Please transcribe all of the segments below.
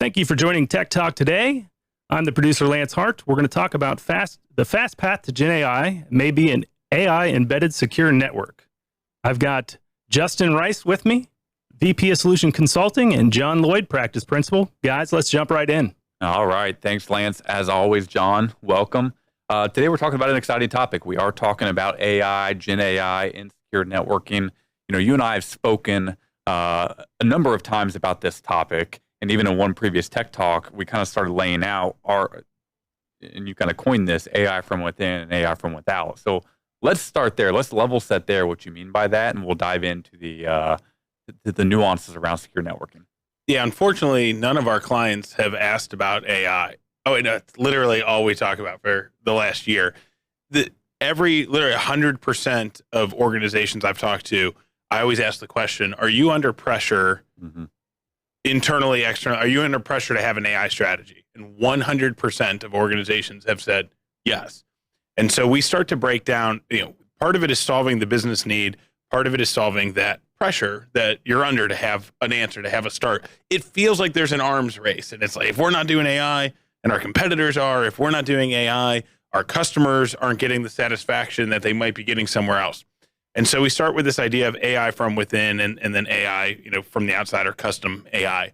Thank you for joining Tech Talk today. I'm the producer, Lance Hart. We're going to talk about the fast path to GenAI, maybe an AI-embedded secure network. I've got Justin Rice with me, VP of Solution Consulting, and John Lloyd, Practice Principal. Guys, let's jump right in. All right. Thanks, Lance. As always, John, welcome. Today, we're talking about an exciting topic. We are talking about AI, GenAI, and secure networking. You know, you and I have spoken a number of times about this topic. And even in one previous Tech Talk, we kind of started laying out and you kind of coined this, AI from within and AI from without. So let's start there. Let's level set there what you mean by that, and we'll dive into the nuances around secure networking. Yeah, unfortunately, none of our clients have asked about AI. Oh, and it's literally all we talk about for the last year. Literally 100% of organizations I've talked to, I always ask the question, are you under pressure internally, externally? Are you under pressure to have an AI strategy? And 100% of organizations have said yes. And so we start to break down, part of it is solving the business need. Part of it is solving that pressure that you're under to have an answer, to have a start. It feels like there's an arms race. And it's like, if we're not doing AI and our competitors are, if we're not doing AI, our customers aren't getting the satisfaction that they might be getting somewhere else. And so we start with this idea of AI from within and then AI, from the outside, or custom AI.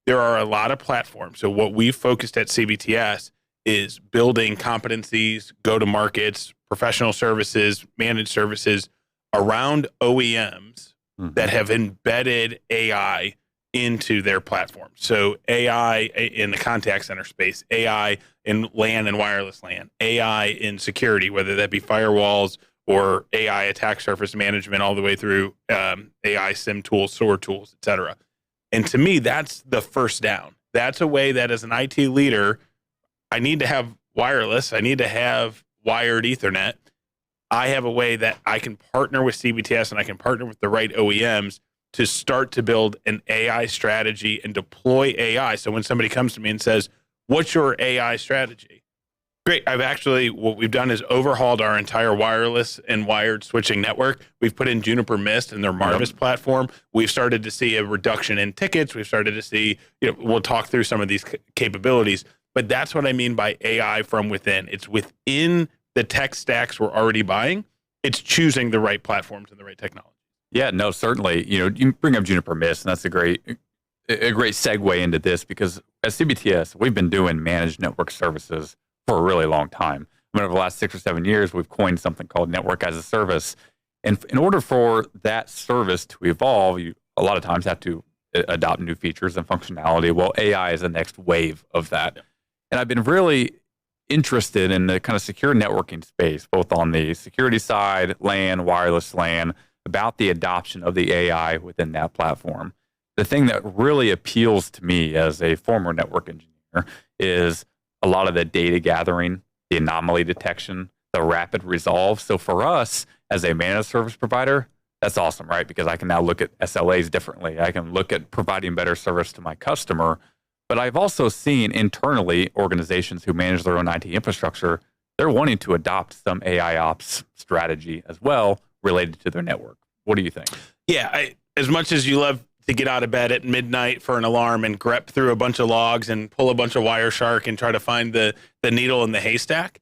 There are a lot of platforms. So what we've focused at CBTS is building competencies, go-to-markets, professional services, managed services around OEMs that have embedded AI into their platform. So AI in the contact center space, AI in LAN and wireless LAN, AI in security, whether that be firewalls or AI attack surface management, all the way through AI SIM tools, SOAR tools, et cetera. And to me, that's the first down. That's a way that as an IT leader, I need to have wireless, I need to have wired Ethernet. I have a way that I can partner with CBTS and I can partner with the right OEMs to start to build an AI strategy and deploy AI. So when somebody comes to me and says, what's your AI strategy? Great. What we've done is overhauled our entire wireless and wired switching network. We've put in Juniper Mist and their Marvis platform. We've started to see a reduction in tickets. We've started to see, we'll talk through some of these capabilities, but that's what I mean by AI from within. It's within the tech stacks we're already buying. It's choosing the right platforms and the right technology. Yeah, no, certainly. You bring up Juniper Mist, and that's a great segue into this, because at CBTS, we've been doing managed network services for a really long time. Over the last 6 or 7 years, we've coined something called network as a service. And in order for that service to evolve, you a lot of times have to adopt new features and functionality. Well, AI is the next wave of that. And I've been really interested in the kind of secure networking space, both on the security side, LAN, wireless LAN, about the adoption of the AI within that platform. The thing that really appeals to me as a former network engineer is a lot of the data gathering, the anomaly detection, the rapid resolve. So for us as a managed service provider, that's awesome, right? Because I can now look at SLAs differently. I can look at providing better service to my customer. But I've also seen internally organizations who manage their own IT infrastructure, they're wanting to adopt some AI ops strategy as well related to their network. What do you think? Yeah, as much as you love to get out of bed at midnight for an alarm and grep through a bunch of logs and pull a bunch of Wireshark and try to find the needle in the haystack,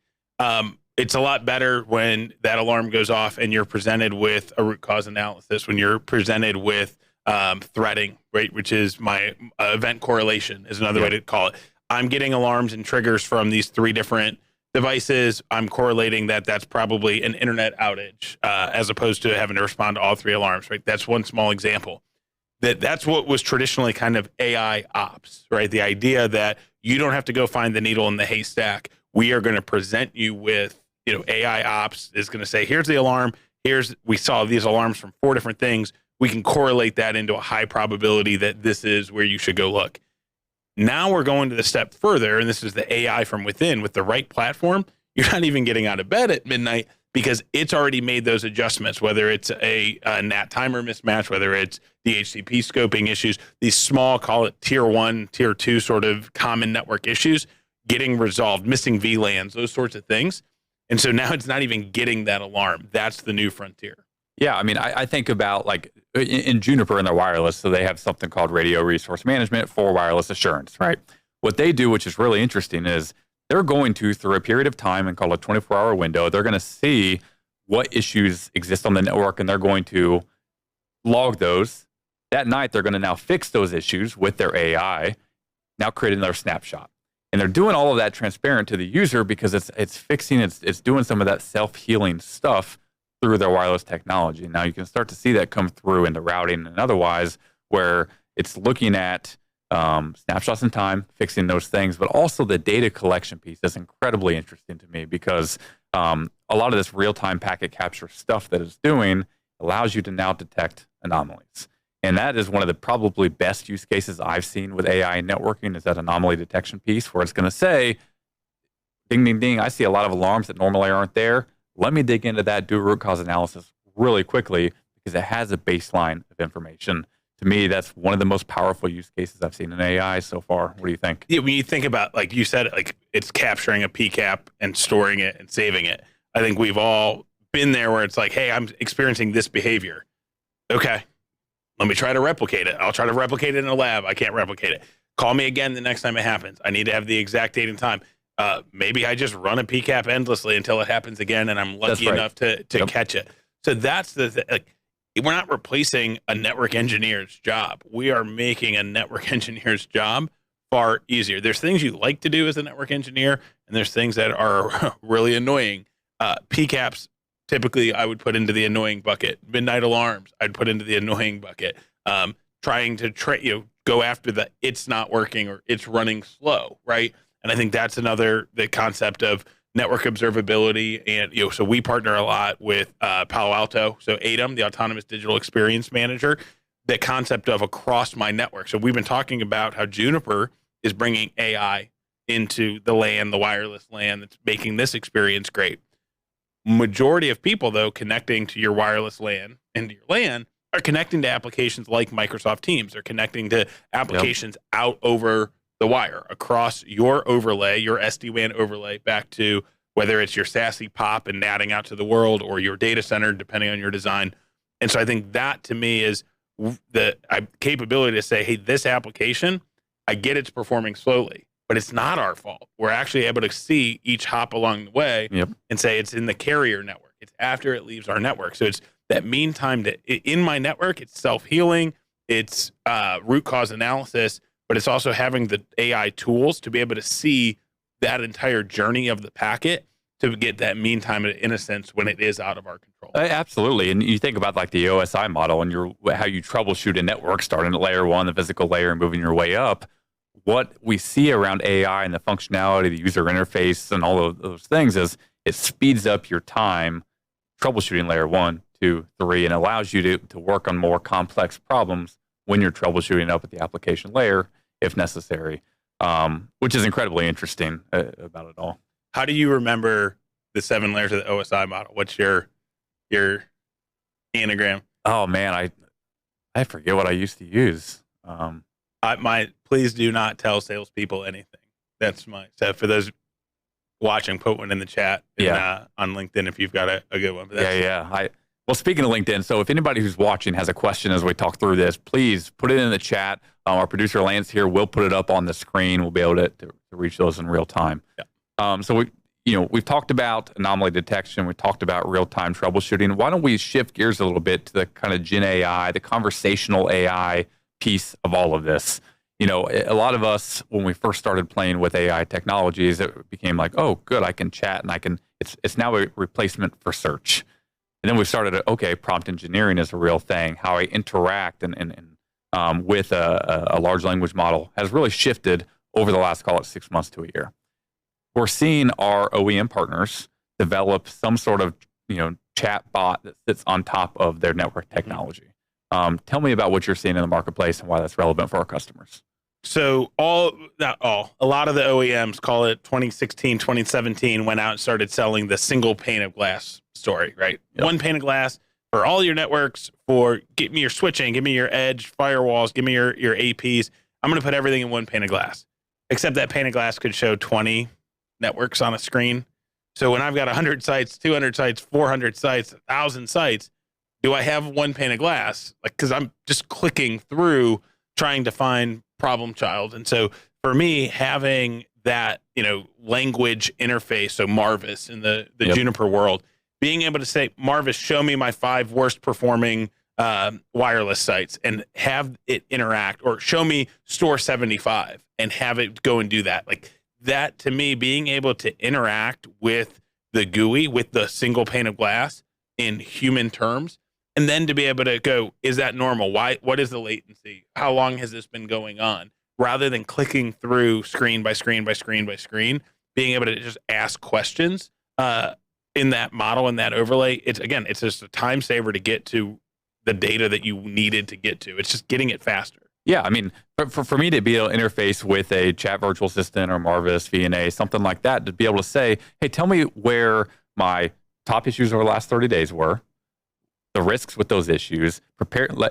it's a lot better when that alarm goes off and you're presented with a root cause analysis, when you're presented with threading, right, which is my event correlation is another way to call it. I'm getting alarms and triggers from these 3 different devices. I'm correlating that's probably an internet outage as opposed to having to respond to all 3 alarms, right? That's one small example. That's what was traditionally kind of AI ops, right? The idea that you don't have to go find the needle in the haystack. We are going to present you with, AI ops is going to say, here's the alarm. We saw these alarms from 4 different things. We can correlate that into a high probability that this is where you should go look. Now we're going to the step further, and this is the AI from within with the right platform. You're not even getting out of bed at midnight because it's already made those adjustments, whether it's a NAT timer mismatch, whether it's DHCP scoping issues, these small, call it tier 1, tier 2 sort of common network issues getting resolved, missing VLANs, those sorts of things. And so now it's not even getting that alarm. That's the new frontier. Yeah, I mean, I think about like in Juniper and their wireless, so they have something called radio resource management for wireless assurance, right? What they do, which is really interesting, is they're going to, through a period of time and called a 24-hour window, they're going to see what issues exist on the network, and they're going to log those. That night, they're going to now fix those issues with their AI, now create another snapshot. And they're doing all of that transparent to the user because it's fixing, it's doing some of that self-healing stuff through their wireless technology. Now you can start to see that come through into routing and otherwise, where it's looking at snapshots in time, fixing those things, but also the data collection piece is incredibly interesting to me because a lot of this real-time packet capture stuff that it's doing allows you to now detect anomalies. And that is one of the probably best use cases I've seen with AI networking is that anomaly detection piece where it's going to say, ding, ding, ding, I see a lot of alarms that normally aren't there. Let me dig into that, do a root cause analysis really quickly because it has a baseline of information. To me, that's one of the most powerful use cases I've seen in AI so far. What do you think? Yeah, when you think about, like you said, like it's capturing a PCAP and storing it and saving it. I think we've all been there where it's like, hey, I'm experiencing this behavior. Okay, let me try to replicate it. I'll try to replicate it in a lab. I can't replicate it. Call me again the next time it happens. I need to have the exact date and time. Maybe I just run a PCAP endlessly until it happens again, and I'm lucky enough to catch it. So that's the thing. Like, we're not replacing a network engineer's job. We are making a network engineer's job far easier. There's things you like to do as a network engineer, and there's things that are really annoying. PCAPs, typically, I would put into the annoying bucket. Midnight alarms, I'd put into the annoying bucket. Trying to go after the it's not working or it's running slow, right? And I think that's the concept of network observability. And, so we partner a lot with Palo Alto. So ADEM, the Autonomous Digital Experience Manager, the concept of across my network. So we've been talking about how Juniper is bringing AI into the LAN, the wireless LAN, that's making this experience great. Majority of people, though, connecting to your wireless LAN and your LAN are connecting to applications like Microsoft Teams. They're connecting to applications out over the wire across your overlay, your SD-WAN overlay, back to whether it's your SASE POP and natting out to the world or your data center, depending on your design. And so I think that to me is the capability to say, hey, this application, I get it's performing slowly, but it's not our fault. We're actually able to see each hop along the way and say it's in the carrier network. It's after it leaves our network. So it's that mean time in my network, it's self-healing, it's root cause analysis, but it's also having the AI tools to be able to see that entire journey of the packet to get that mean time of innocence when it is out of our control. Absolutely. And you think about like the OSI model and how you troubleshoot a network, starting at layer one, the physical layer, and moving your way up. What we see around AI and the functionality, the user interface, and all of those things is it speeds up your time troubleshooting layer 1, 2, 3, and allows you to work on more complex problems when you're troubleshooting up at the application layer, if necessary, which is incredibly interesting about it all. How do you remember the 7 layers of the OSI model? What's your anagram? Oh man, I forget what I used to use. Please do not tell salespeople anything. That's so for those watching, put one in the chat on LinkedIn if you've got a good one. Well, speaking of LinkedIn, so if anybody who's watching has a question as we talk through this, please put it in the chat. Our producer Lance here will put it up on the screen. We'll be able to reach those in real time. Yeah. So we've talked about anomaly detection. We talked about real-time troubleshooting. Why don't we shift gears a little bit to the kind of GenAI, the conversational AI piece of all of this? A lot of us, when we first started playing with AI technologies, it became like, oh, good, I can chat and it's now a replacement for search. And then we started, okay, prompt engineering is a real thing. How I interact with a large language model has really shifted over the last, call it 6 months to a year. We're seeing our OEM partners develop some sort of chat bot that sits on top of their network technology. Tell me about what you're seeing in the marketplace and why that's relevant for our customers. So a lot of the OEMs, call it 2016, 2017, went out and started selling the single pane of glass story, right? Yep. One pane of glass for all your networks, give me your switching, give me your edge firewalls, give me your APs. I'm going to put everything in one pane of glass, except that pane of glass could show 20 networks on a screen. So when I've got 100 sites, 200 sites, 400 sites, 1,000 sites, do I have one pane of glass? Like, because I'm just clicking through trying to find problem child. And so for me, having that, language interface, so Marvis in the Juniper world, being able to say, Marvis, show me my 5 worst performing wireless sites and have it interact, or show me store 75 and have it go and do that. Like that, to me, being able to interact with the GUI, with the single pane of glass in human terms, and then to be able to go, is that normal? What is the latency? How long has this been going on? Rather than clicking through screen by screen by screen by screen, being able to just ask questions in that model and that overlay, it's just a time saver to get to the data that you needed to get to. It's just getting it faster. Yeah, I mean, for me to be able to interface with a chat virtual assistant or Marvis, VNA, something like that, to be able to say, hey, tell me where my top issues over the last 30 days were, the risks with those issues,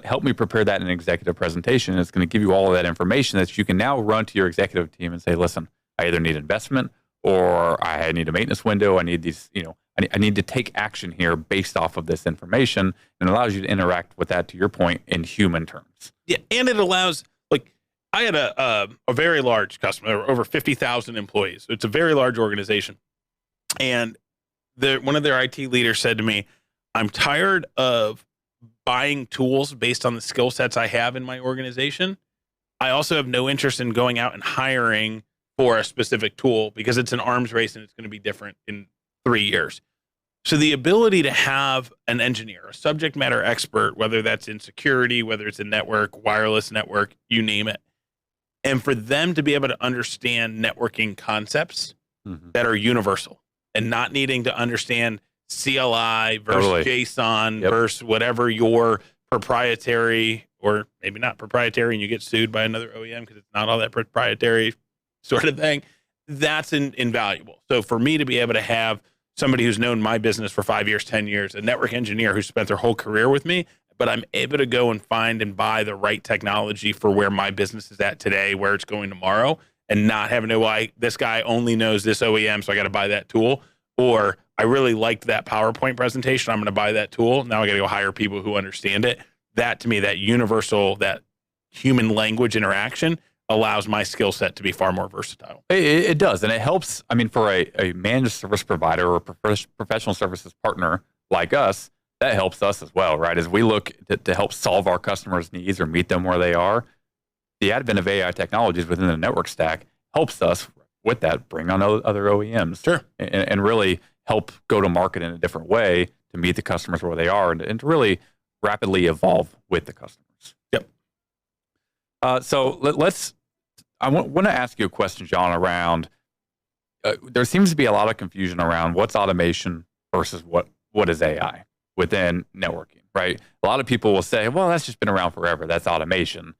help me prepare that in an executive presentation. And it's going to give you all of that information that you can now run to your executive team and say, listen, I either need investment or I need a maintenance window. I need these, I need to take action here based off of this information, and it allows you to interact with that, to your point, in human terms. Yeah, and it allows, like, I had a very large customer, over 50,000 employees. It's a very large organization. And one of their IT leaders said to me, I'm tired of buying tools based on the skill sets I have in my organization. I also have no interest in going out and hiring for a specific tool because it's an arms race and it's going to be different in 3 years. So the ability to have an engineer, a subject matter expert, whether that's in security, whether it's in network, wireless network, you name it, and for them to be able to understand networking concepts that are universal and not needing to understand CLI versus JSON versus whatever your proprietary, or maybe not proprietary, and you get sued by another OEM because it's not all that proprietary sort of thing, that's invaluable. So for me to be able to have somebody who's known my business for 5 years, 10 years, a network engineer who spent their whole career with me, but I'm able to go and find and buy the right technology for where my business is at today, where it's going tomorrow, and not having to, this guy only knows this OEM, so I got to buy that tool. Or I really liked that PowerPoint presentation, I'm going to buy that tool. Now I got to go hire people who understand it. That, to me, that universal, that human language interaction allows my skill set to be far more versatile. It does. And it helps, for a managed service provider or professional services partner like us, that helps us as well, right? As we look to help solve our customers' needs or meet them where they are, the advent of AI technologies within the network stack helps us with that, bring on other OEMs. Sure. And really help go to market in a different way to meet the customers where they are and to really rapidly evolve with the customers. Yep. So I want to ask you a question, Jon, around, there seems to be a lot of confusion around what's automation versus what is AI within networking, right? A lot of people will say, well, that's just been around forever. That's automation.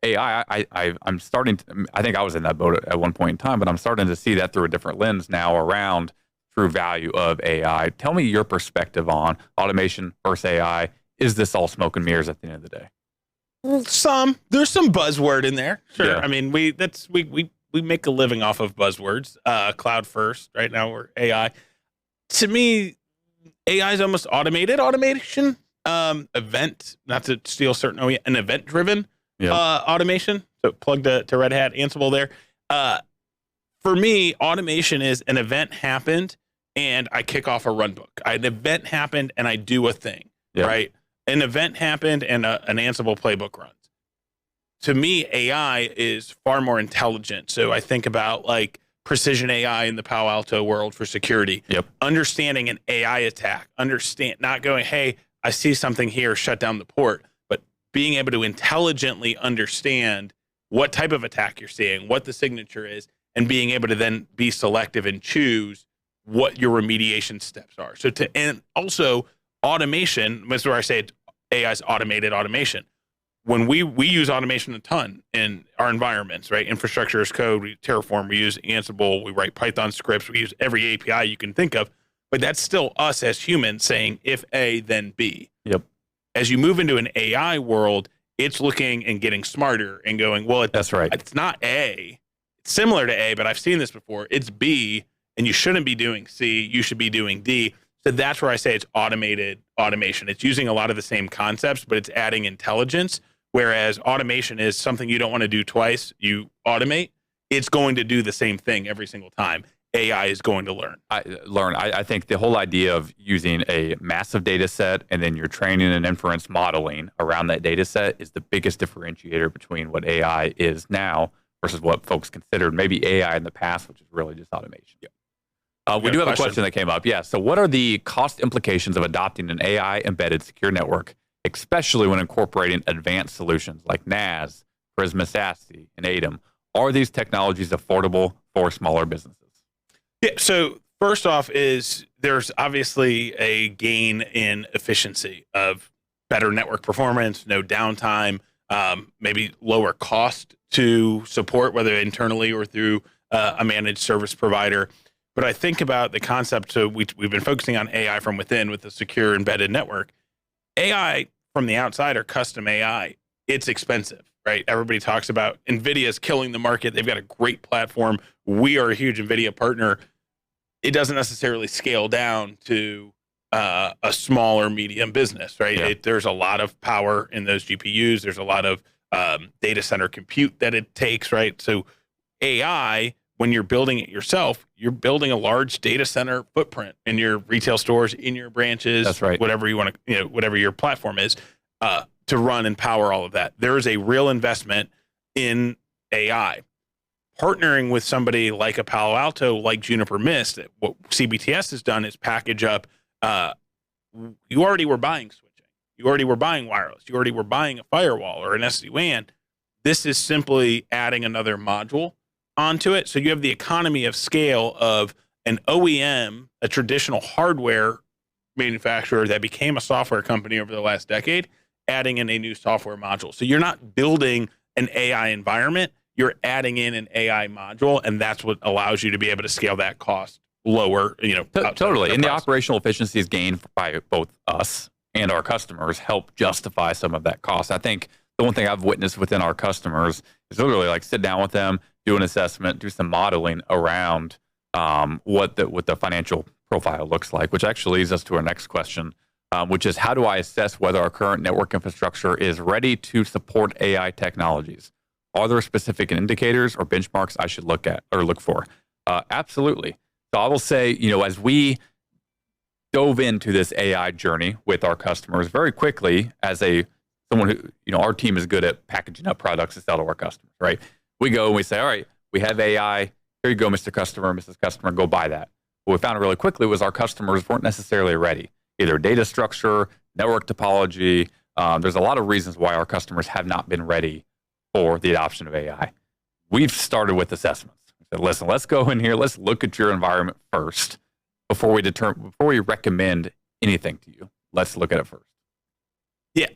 AI, I'm starting to, I think I was in that boat at one point in time, but I'm starting to see that through a different lens now around true value of AI. Tell me your perspective on automation versus AI. Is this all smoke and mirrors at the end of the day? There's some buzzword in there. Sure. Yeah. We make a living off of buzzwords. Cloud first. Right now we're AI. To me, AI is almost automated automation. Event, not to steal certain OEM, an event driven automation. So plug to Red Hat, Ansible there. For me, automation is an event happened and I kick off a run book. An event happened and I do a thing, right? An event happened and an Ansible playbook runs. To me, AI is far more intelligent. So I think about like precision AI in the Palo Alto world for security. Understanding an AI attack, not going, hey, I see something here, shut down the port, but being able to intelligently understand what type of attack you're seeing, what the signature is, and being able to then be selective and choose what your remediation steps are. And also automation, that's where I say AI is automated automation. When we use automation a ton in our environments, right? Infrastructure as code, we Terraform, we use Ansible, we write Python scripts, we use every API you can think of, but that's still us as humans saying if A, then B. As you move into an AI world, it's looking and getting smarter and going, well, that's right. It's not A. It's similar to A, but I've seen this before. It's B, and you shouldn't be doing C. You should be doing D. So that's where I say it's automated automation. It's using a lot of the same concepts, but it's adding intelligence. Whereas automation is something you don't want to do twice. You automate, it's going to do the same thing every single time. AI is going to learn. I think the whole idea of using a massive data set and then you're training and inference modeling around that data set is the biggest differentiator between what AI is now versus what folks considered maybe AI in the past, which is really just automation. Yeah. We do have a question that came up. Yeah. So what are the cost implications of adopting an AI embedded secure network, especially when incorporating advanced solutions like NAS, Prisma SASE, and ADEM? Are these technologies affordable for smaller businesses? Yeah. So first off is there's obviously a gain in efficiency of better network performance, no downtime, maybe lower cost to support, whether internally or through a managed service provider. But I think about the concept, so we've been focusing on AI from within with the secure embedded network. AI from the outside or custom AI, it's expensive, right? Everybody talks about NVIDIA's killing the market. They've got a great platform. We are a huge NVIDIA partner. It doesn't necessarily scale down to a small or medium business, right? Yeah. There's a lot of power in those GPUs. There's a lot of data center compute that it takes, right? So AI, when you're building it yourself, you're building a large data center footprint in your retail stores, in your branches. That's right. Whatever you want to, whatever your platform is, to run and power all of that. There is a real investment in AI. Partnering with somebody like a Palo Alto, like Juniper Mist, what CBTS has done is package up. You already were buying switching. You already were buying wireless. You already were buying a firewall or an SD-WAN. This is simply adding another module onto it. So you have the economy of scale of an OEM, a traditional hardware manufacturer that became a software company over the last decade, adding in a new software module. So you're not building an AI environment. You're adding in an AI module, and that's what allows you to be able to scale that cost lower. Totally. And the operational efficiencies gained by both us and our customers help justify some of that cost. I think the one thing I've witnessed within our customers is literally like sit down with them, do an assessment, do some modeling around what the financial profile looks like, which actually leads us to our next question, which is how do I assess whether our current network infrastructure is ready to support AI technologies? Are there specific indicators or benchmarks I should look at or look for? Absolutely. So I will say, as we dove into this AI journey with our customers very quickly, as someone who, our team is good at packaging up products to sell to our customers, right? We go and we say, all right, we have AI. Here you go, Mr. Customer, Mrs. Customer, go buy that. What we found really quickly was our customers weren't necessarily ready. Either data structure, network topology. There's a lot of reasons why our customers have not been ready for the adoption of AI. We've started with assessments. We said, listen, let's go in here. Let's look at your environment first before we recommend anything to you. Let's look at it first. Yeah.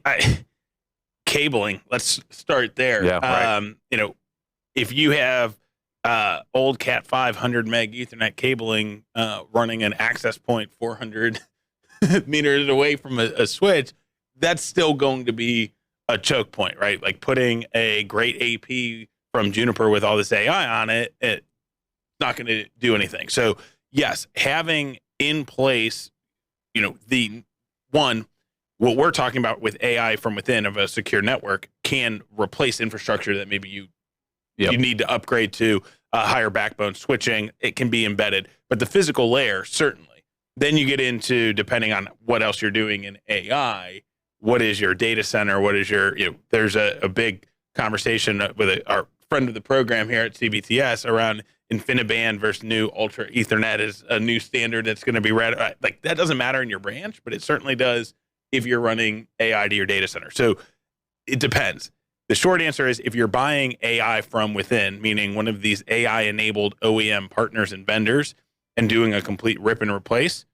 Cabling. Let's start there. Yeah, right. If you have old Cat 500 meg Ethernet cabling running an access point 400 meters away from a switch, that's still going to be a choke point, right? Like putting a great AP from Juniper with all this AI on it, it's not going to do anything. So yes, having in place, what we're talking about with AI from within of a secure network can replace infrastructure that maybe you need to upgrade to higher backbone switching. It can be embedded, but the physical layer, certainly. Then you get into, depending on what else you're doing in AI, what is your data center? What is your, there's a big conversation with our friend of the program here at CBTS around InfiniBand versus new Ultra Ethernet is a new standard that's going to be read. Like that doesn't matter in your branch, but it certainly does if you're running AI to your data center. So it depends. The short answer is if you're buying AI from within, meaning one of these AI enabled OEM partners and vendors and doing a complete rip and replace,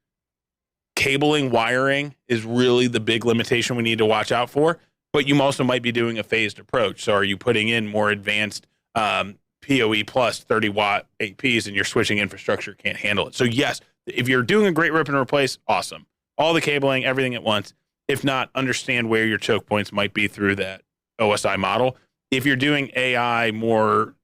cabling, wiring is really the big limitation we need to watch out for, but you also might be doing a phased approach. So are you putting in more advanced PoE plus 30 watt APs and your switching infrastructure can't handle it? So yes, if you're doing a great rip and replace, awesome. All the cabling, everything at once. If not, understand where your choke points might be through that OSI model. If you're doing AI more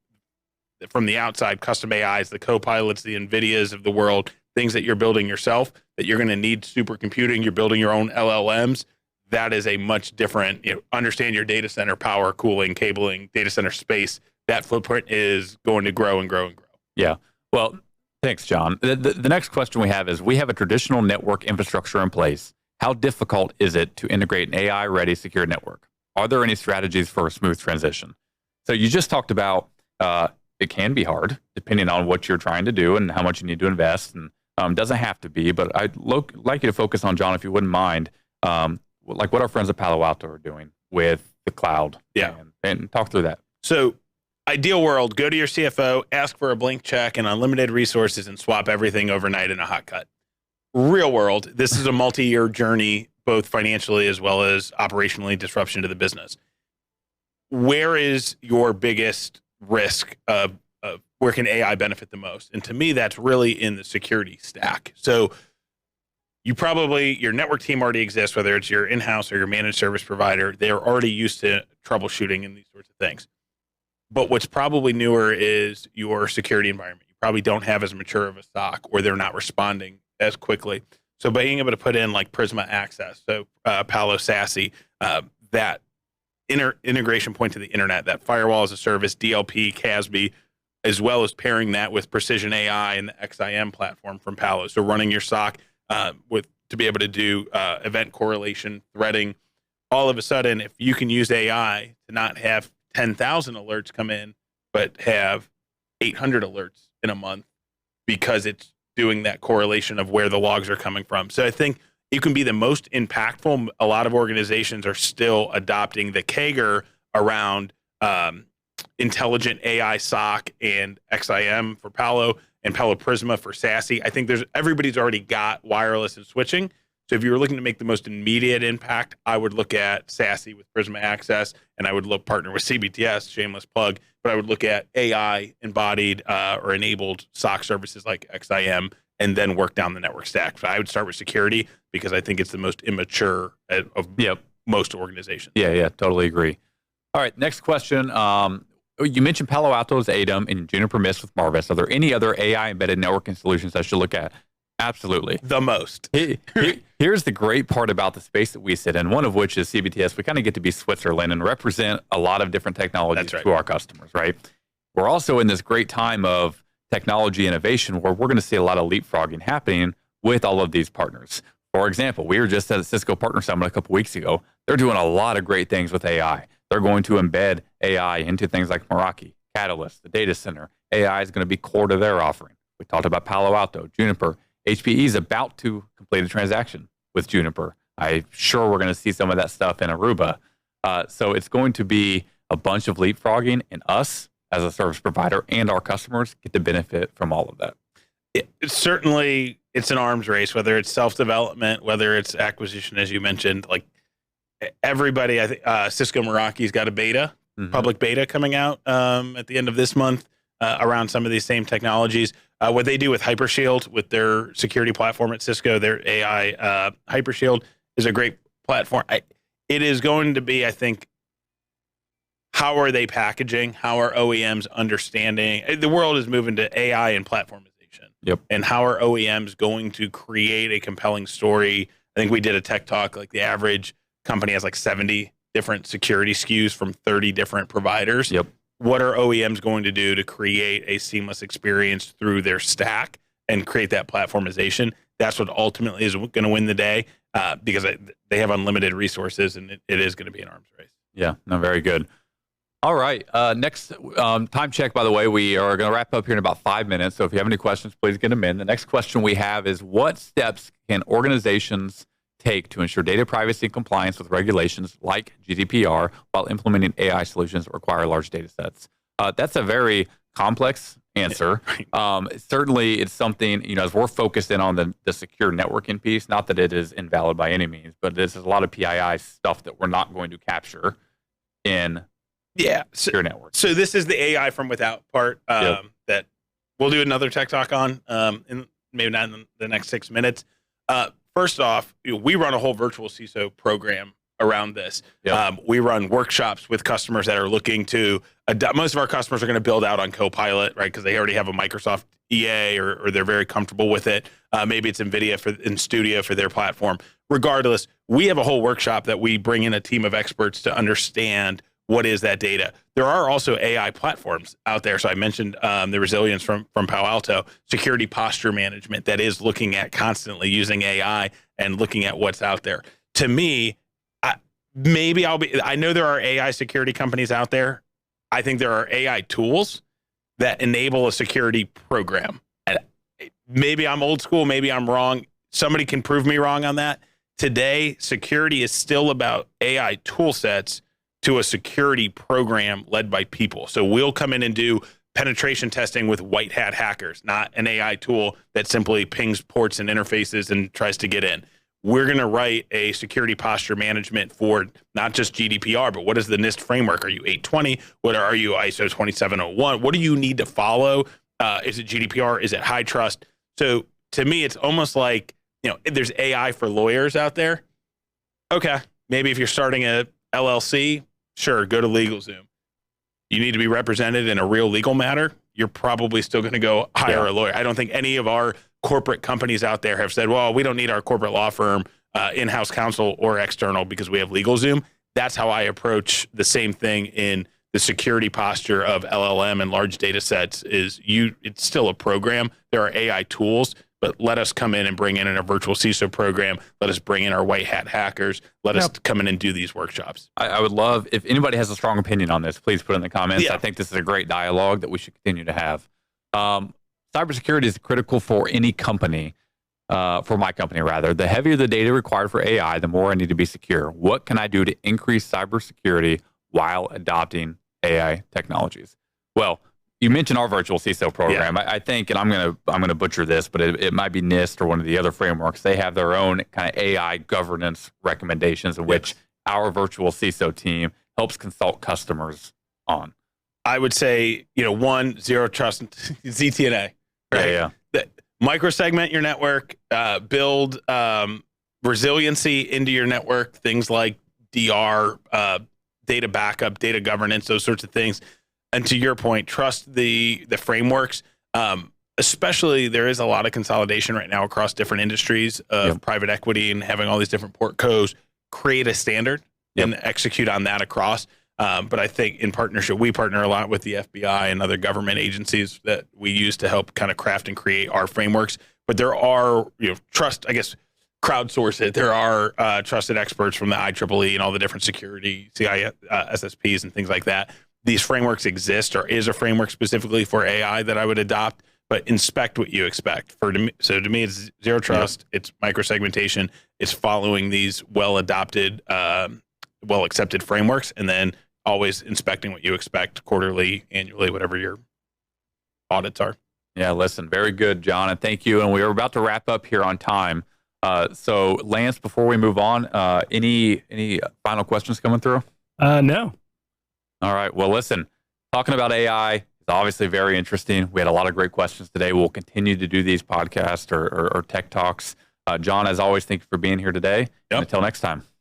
from the outside, custom AIs, the Copilots, the NVIDIAs of the world, things that you're building yourself, that you're going to need supercomputing, you're building your own LLMs, that is a much different, understand your data center power, cooling, cabling, data center space. That footprint is going to grow and grow and grow. Yeah. Well, thanks, John. The next question we have is, we have a traditional network infrastructure in place. How difficult is it to integrate an AI-ready secure network? Are there any strategies for a smooth transition? So you just talked about it can be hard depending on what you're trying to do and how much you need to invest. And doesn't have to be, but I'd like you to focus on, John, if you wouldn't mind, like what our friends at Palo Alto are doing with the cloud. Yeah. And talk through that. So ideal world, go to your CFO, ask for a blank check and unlimited resources and swap everything overnight in a hot cut. Real world, this is a multi-year journey, both financially as well as operationally, disruption to the business. Where is your biggest risk of where can AI benefit the most? And to me, that's really in the security stack. So your network team already exists, whether it's your in-house or your managed service provider. They're already used to troubleshooting and these sorts of things. But what's probably newer is your security environment. You probably don't have as mature of a SOC, or they're not responding as quickly. So being able to put in like Prisma Access, so Palo SASE, that integration point to the internet, that firewall as a service, DLP, CASB, as well as pairing that with Precision AI and the XIM platform from Palo. So running your SOC to be able to do event correlation, threading. All of a sudden, if you can use AI to not have 10,000 alerts come in, but have 800 alerts in a month because it's doing that correlation of where the logs are coming from. So I think it can be the most impactful. A lot of organizations are still adopting the CAGR around intelligent AI SOC and XIM for Palo and Palo Prisma for SASE. I think everybody's already got wireless and switching. So if you were looking to make the most immediate impact, I would look at SASE with Prisma Access, and I would partner with CBTS, shameless plug, but I would look at AI embodied or enabled SOC services like XIM, and then work down the network stack. So I would start with security because I think it's the most immature of most organizations. Yeah, totally agree. All right, next question. You mentioned Palo Alto's ADEM and Juniper Mist with Marvis. Are there any other AI embedded networking solutions I should look at? Absolutely. The most. Here's the great part about the space that we sit in, one of which is CBTS. We kind of get to be Switzerland and represent a lot of different technologies to our customers, right? We're also in this great time of technology innovation where we're going to see a lot of leapfrogging happening with all of these partners. For example, we were just at a Cisco Partner Summit a couple weeks ago. They're doing a lot of great things with AI. They're going to embed AI into things like Meraki, Catalyst, the data center. AI is going to be core to their offering. We talked about Palo Alto, Juniper. HPE is about to complete a transaction with Juniper. I'm sure we're going to see some of that stuff in Aruba. So it's going to be a bunch of leapfrogging, and us as a service provider and our customers get to benefit from all of that. Certainly, it's an arms race, whether it's self-development, whether it's acquisition, as you mentioned. Like everybody, I think Cisco Meraki's got a beta, public beta coming out at the end of this month around some of these same technologies. What they do with Hypershield, with their security platform at Cisco, their AI Hypershield is a great platform. It is going to be, I think, how are they packaging? How are OEMs understanding? The world is moving to AI and platformization. Yep. And how are OEMs going to create a compelling story? I think we did a tech talk, like the average company has like 70 different security SKUs from 30 different providers. Yep. What are OEMs going to do to create a seamless experience through their stack and create that platformization? That's what ultimately is going to win the day because they have unlimited resources, and it is going to be an arms race. Yeah, no, very good. All right. Next time check, by the way, we are going to wrap up here in about 5 minutes. So if you have any questions, please get them in. The next question we have is, what steps can organizations take to ensure data privacy and compliance with regulations like GDPR while implementing AI solutions that require large data sets? That's a very complex answer. Certainly, it's something, as we're focused in on the secure networking piece, not that it is invalid by any means, but this is a lot of PII stuff that we're not going to capture in secure network. So this is the AI from without part that we'll do another tech talk on, maybe not in the next 6 minutes. First off, we run a whole virtual CISO program around this. Yep. We run workshops with customers that are looking to most of our customers are going to build out on Copilot, right? Because they already have a Microsoft EA or they're very comfortable with it. Maybe it's NVIDIA in Studio for their platform. Regardless, we have a whole workshop that we bring in a team of experts to understand what is that data. There are also AI platforms out there. So I mentioned the resilience from Palo Alto, security posture management that is looking at constantly using AI and looking at what's out there. To me, I know there are AI security companies out there. I think there are AI tools that enable a security program. And maybe I'm old school, maybe I'm wrong. Somebody can prove me wrong on that. Today, security is still about AI tool sets to a security program led by people. So we'll come in and do penetration testing with white hat hackers, not an AI tool that simply pings ports and interfaces and tries to get in. We're going to write a security posture management for not just GDPR, but what is the NIST framework? Are you 820? What are you ISO 2701? What do you need to follow? Is it GDPR? Is it high trust? So to me, it's almost like, there's AI for lawyers out there. Okay, maybe if you're starting a LLC, sure, go to LegalZoom. You need to be represented in a real legal matter. You're probably still going to go hire a lawyer. I don't think any of our corporate companies out there have said, well, we don't need our corporate law firm, in-house counsel or external because we have LegalZoom. That's how I approach the same thing in the security posture of LLM and large data sets it's still a program. There are AI tools, but let us come in and bring in a virtual CISO program. Let us bring in our white hat hackers. Let us come in and do these workshops. I would love, if anybody has a strong opinion on this, please put it in the comments. Yeah. I think this is a great dialogue that we should continue to have. Cybersecurity is critical for any company, for my company rather. The heavier the data required for AI, the more I need to be secure. What can I do to increase cybersecurity while adopting AI technologies? Well, you mentioned our virtual CISO program. I think, and I'm gonna butcher this, but it might be NIST or one of the other frameworks. They have their own kind of AI governance recommendations, in which our virtual CISO team helps consult customers on. I would say, one, zero trust, ZTNA. Right? Yeah. Microsegment your network, build resiliency into your network, things like DR, data backup, data governance, those sorts of things. And to your point, trust the frameworks. Especially, there is a lot of consolidation right now across different industries of private equity and having all these different portcos. Create a standard and execute on that across. But I think in partnership, we partner a lot with the FBI and other government agencies that we use to help kind of craft and create our frameworks. But there are, crowdsource it. There are trusted experts from the IEEE and all the different security, SSPs and things like that. These frameworks exist, or is a framework specifically for AI that I would adopt, but inspect what you expect. So to me, it's zero trust, it's microsegmentation, it's following these well-adopted, well-accepted frameworks, and then always inspecting what you expect quarterly, annually, whatever your audits are. Yeah, listen, very good, Jon, and thank you. And we are about to wrap up here on time. So Lance, before we move on, any final questions coming through? No. All right. Well, listen, talking about AI is obviously very interesting. We had a lot of great questions today. We'll continue to do these podcasts or tech talks. Jon, as always, thank you for being here today. And until next time.